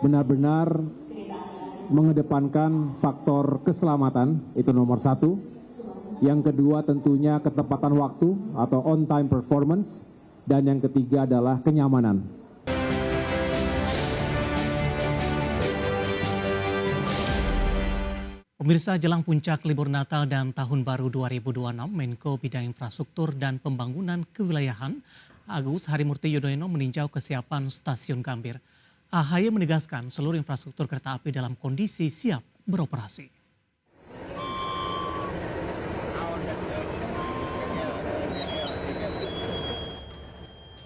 benar-benar mengedepankan faktor keselamatan, itu nomor satu. Yang kedua tentunya ketepatan waktu atau on time performance. Dan yang ketiga adalah kenyamanan. Pemirsa, jelang puncak libur Natal dan Tahun Baru 2026, Menko Bidang Infrastruktur dan Pembangunan Kewilayahan Agus Harimurti Yudhoyono meninjau kesiapan Stasiun Gambir. AHY menegaskan seluruh infrastruktur kereta api dalam kondisi siap beroperasi.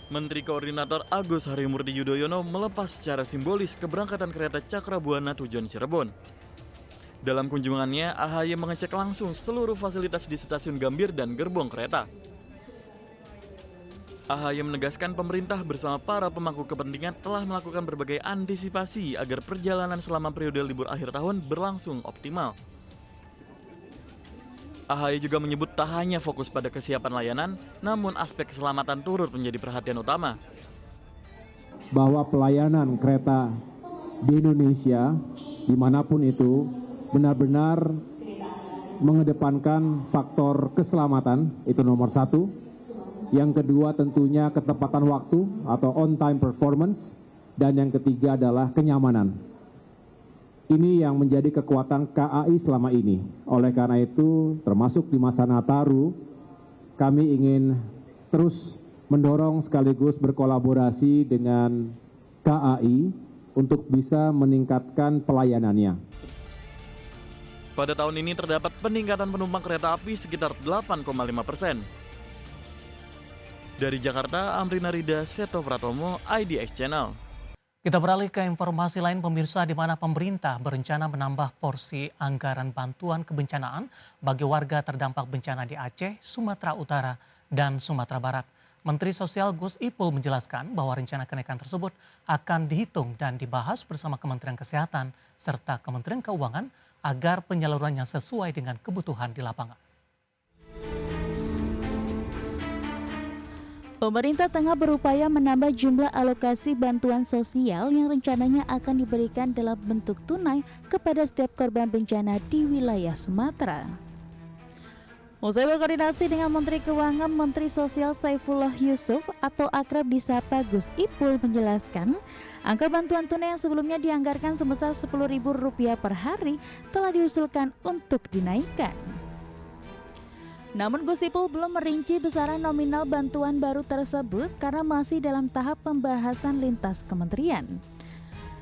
Menteri Koordinator Agus Harimurti Yudhoyono melepas secara simbolis keberangkatan kereta Cakrabuana tujuan Cirebon. Dalam kunjungannya, AHY mengecek langsung seluruh fasilitas di Stasiun Gambir dan gerbong kereta. AHY menegaskan pemerintah bersama para pemangku kepentingan telah melakukan berbagai antisipasi agar perjalanan selama periode libur akhir tahun berlangsung optimal. AHY juga menyebut tak hanya fokus pada kesiapan layanan, namun aspek keselamatan turut menjadi perhatian utama. Bahwa pelayanan kereta di Indonesia, dimanapun itu, benar-benar mengedepankan faktor keselamatan, itu nomor satu. Yang kedua tentunya ketepatan waktu atau on time performance. Dan yang ketiga adalah kenyamanan. Ini yang menjadi kekuatan KAI selama ini. Oleh karena itu, termasuk di masa Nataru, kami ingin terus mendorong sekaligus berkolaborasi dengan KAI untuk bisa meningkatkan pelayanannya. Pada tahun ini terdapat peningkatan penumpang kereta api sekitar 8,5%. Dari Jakarta, Amrina Rida, Seto Pratomo, IDX Channel. Kita beralih ke informasi lain, pemirsa, di mana pemerintah berencana menambah porsi anggaran bantuan kebencanaan bagi warga terdampak bencana di Aceh, Sumatera Utara, dan Sumatera Barat. Menteri Sosial Gus Ipul menjelaskan bahwa rencana kenaikan tersebut akan dihitung dan dibahas bersama Kementerian Kesehatan serta Kementerian Keuangan agar penyalurannya sesuai dengan kebutuhan di lapangan. Pemerintah tengah berupaya menambah jumlah alokasi bantuan sosial yang rencananya akan diberikan dalam bentuk tunai kepada setiap korban bencana di wilayah Sumatera. Usai berkoordinasi dengan Menteri Keuangan, Menteri Sosial Saifullah Yusuf atau akrab disapa Gus Ipul menjelaskan, angka bantuan tunai yang sebelumnya dianggarkan sebesar Rp10.000 per hari telah diusulkan untuk dinaikkan. Namun Gus Ipul belum merinci besaran nominal bantuan baru tersebut karena masih dalam tahap pembahasan lintas kementerian.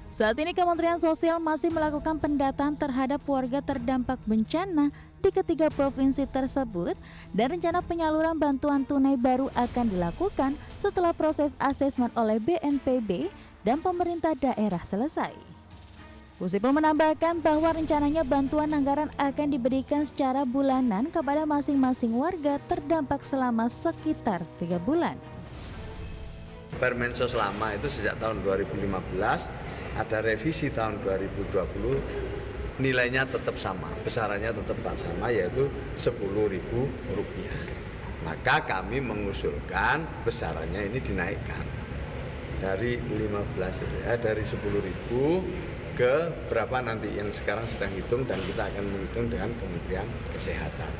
Saat ini Kementerian Sosial masih melakukan pendataan terhadap warga terdampak bencana di ketiga provinsi tersebut dan rencana penyaluran bantuan tunai baru akan dilakukan setelah proses asesmen oleh BNPB dan pemerintah daerah selesai. Gus Ipul menambahkan bahwa rencananya bantuan anggaran akan diberikan secara bulanan kepada masing-masing warga terdampak selama sekitar 3 bulan. Permensos lama itu sejak tahun 2015, ada revisi tahun 2020, nilainya tetap sama, besarannya tetap sama, yaitu Rp10.000. Maka kami mengusulkan besarannya ini dinaikkan dari 10.000 ke berapa nanti yang sekarang sedang hitung dan kita akan menghitung dengan Kementerian Kesehatan.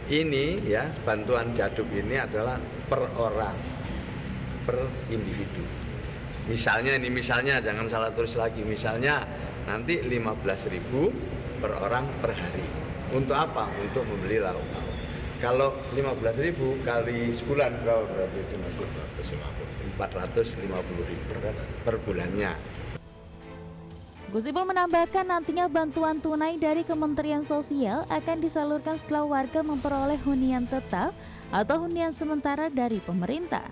Ini ya, bantuan jaduk ini adalah per orang, per individu. Misalnya jangan salah tulis lagi, misalnya nanti 15.000 per orang per hari. Untuk apa? Untuk membeli lauk. Kalau 15.000 kali sebulan berarti itu nanti 450.000 per bulannya. Gus Ipul menambahkan nantinya bantuan tunai dari Kementerian Sosial akan disalurkan setelah warga memperoleh hunian tetap atau hunian sementara dari pemerintah.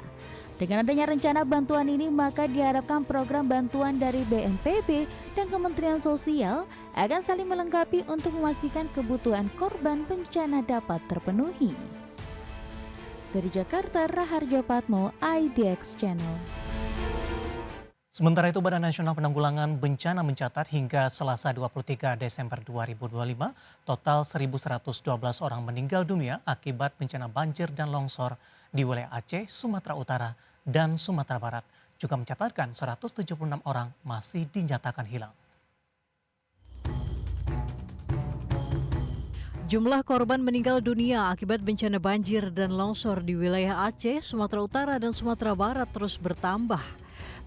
Dengan adanya rencana bantuan ini, maka diharapkan program bantuan dari BNPB dan Kementerian Sosial akan saling melengkapi untuk memastikan kebutuhan korban bencana dapat terpenuhi. Dari Jakarta, Raharjo Patmo, IDX Channel. Sementara itu, Badan Nasional Penanggulangan Bencana mencatat hingga Selasa 23 Desember 2025, total 1.112 orang meninggal dunia akibat bencana banjir dan longsor di wilayah Aceh, Sumatera Utara, dan Sumatera Barat. juga mencatatkan 176 orang masih dinyatakan hilang. Jumlah korban meninggal dunia akibat bencana banjir dan longsor di wilayah Aceh, Sumatera Utara, dan Sumatera Barat terus bertambah.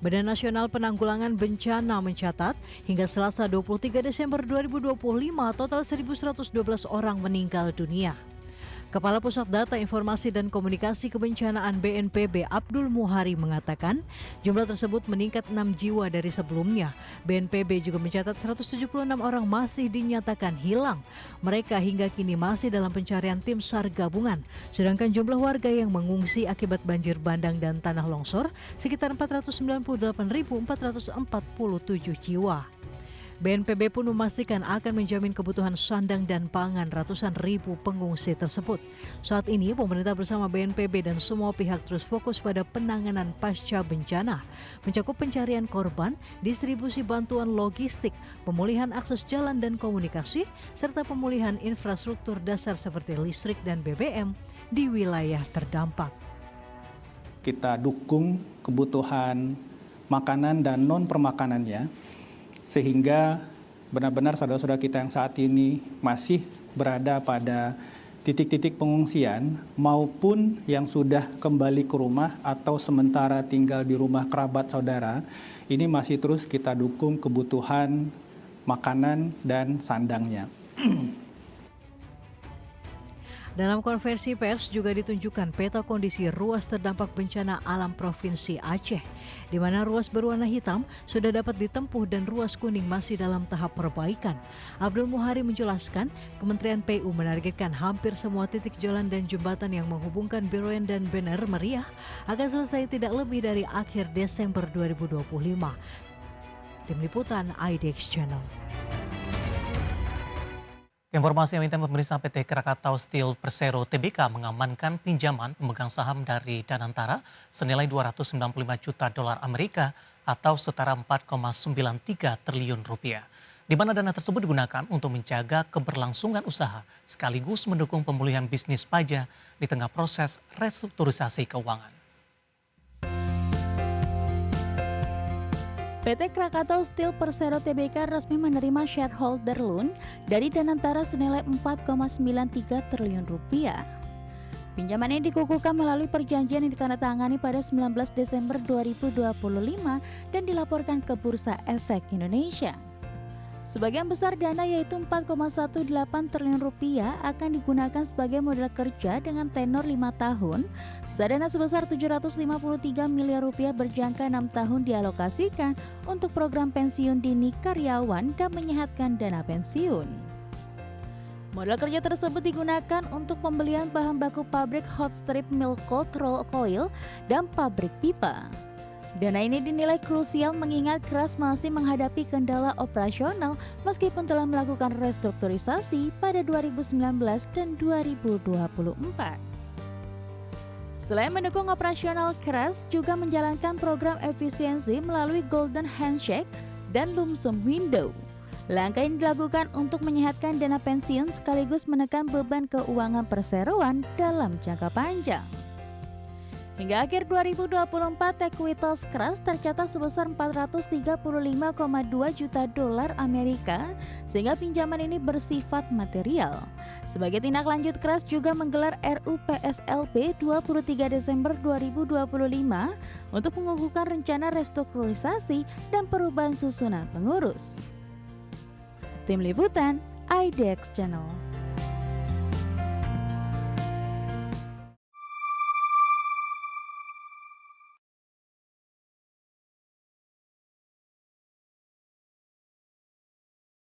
Badan Nasional Penanggulangan Bencana mencatat hingga Selasa 23 Desember 2025 total 1.112 orang meninggal dunia. Kepala Pusat Data Informasi dan Komunikasi Kebencanaan BNPB Abdul Muhari mengatakan jumlah tersebut meningkat 6 jiwa dari sebelumnya. BNPB juga mencatat 176 orang masih dinyatakan hilang. Mereka hingga kini masih dalam pencarian tim SAR gabungan. Sedangkan jumlah warga yang mengungsi akibat banjir bandang dan tanah longsor sekitar 498.447 jiwa. BNPB pun memastikan akan menjamin kebutuhan sandang dan pangan ratusan ribu pengungsi tersebut. Saat ini pemerintah bersama BNPB dan semua pihak terus fokus pada penanganan pasca bencana, mencakup pencarian korban, distribusi bantuan logistik, pemulihan akses jalan dan komunikasi, serta pemulihan infrastruktur dasar seperti listrik dan BBM di wilayah terdampak. Kita dukung kebutuhan makanan dan non-permakanannya, sehingga benar-benar saudara-saudara kita yang saat ini masih berada pada titik-titik pengungsian maupun yang sudah kembali ke rumah atau sementara tinggal di rumah kerabat saudara, ini masih terus kita dukung kebutuhan makanan dan sandangnya. Dalam konversi pers juga ditunjukkan peta kondisi ruas terdampak bencana alam Provinsi Aceh, di mana ruas berwarna hitam sudah dapat ditempuh dan ruas kuning masih dalam tahap perbaikan. Abdul Muhari menjelaskan, Kementerian PU menargetkan hampir semua titik jalan dan jembatan yang menghubungkan Biroen dan Bener Meriah akan selesai tidak lebih dari akhir Desember 2025. Tim Liputan IDX Channel. Informasi yang minta pemirsa, PT Krakatau Steel Persero Tbk mengamankan pinjaman pemegang saham dari Danantara senilai 295 juta dolar Amerika atau setara 4,93 triliun rupiah. Di mana dana tersebut digunakan untuk menjaga keberlangsungan usaha sekaligus mendukung pemulihan bisnis pajak di tengah proses restrukturisasi keuangan. PT Krakatau Steel Persero Tbk resmi menerima shareholder loan dari Danantara senilai 4,93 triliun rupiah. Pinjaman ini dikukuhkan melalui perjanjian yang ditandatangani pada 19 Desember 2025 dan dilaporkan ke Bursa Efek Indonesia. Sebagian besar dana yaitu 4,18 triliun rupiah akan digunakan sebagai modal kerja dengan tenor 5 tahun. Sisa dana sebesar 753 miliar rupiah berjangka 6 tahun dialokasikan untuk program pensiun dini karyawan dan menyehatkan dana pensiun. Modal kerja tersebut digunakan untuk pembelian bahan baku pabrik hot strip mill cold roll coil dan pabrik pipa. Dana ini dinilai krusial mengingat Kras masih menghadapi kendala operasional meskipun telah melakukan restrukturisasi pada 2019 dan 2024. Selain mendukung operasional, Kras juga menjalankan program efisiensi melalui Golden Handshake dan Lump Sum Window. Langkah ini dilakukan untuk menyehatkan dana pensiun sekaligus menekan beban keuangan perseroan dalam jangka panjang. Hingga akhir 2024, ekuitas Kras tercatat sebesar 435,2 juta dolar Amerika, sehingga pinjaman ini bersifat material. Sebagai tindak lanjut, Kras juga menggelar RUPSLP 23 Desember 2025 untuk mengukuhkan rencana restrukturisasi dan perubahan susunan pengurus. Tim Liputan IDX Channel.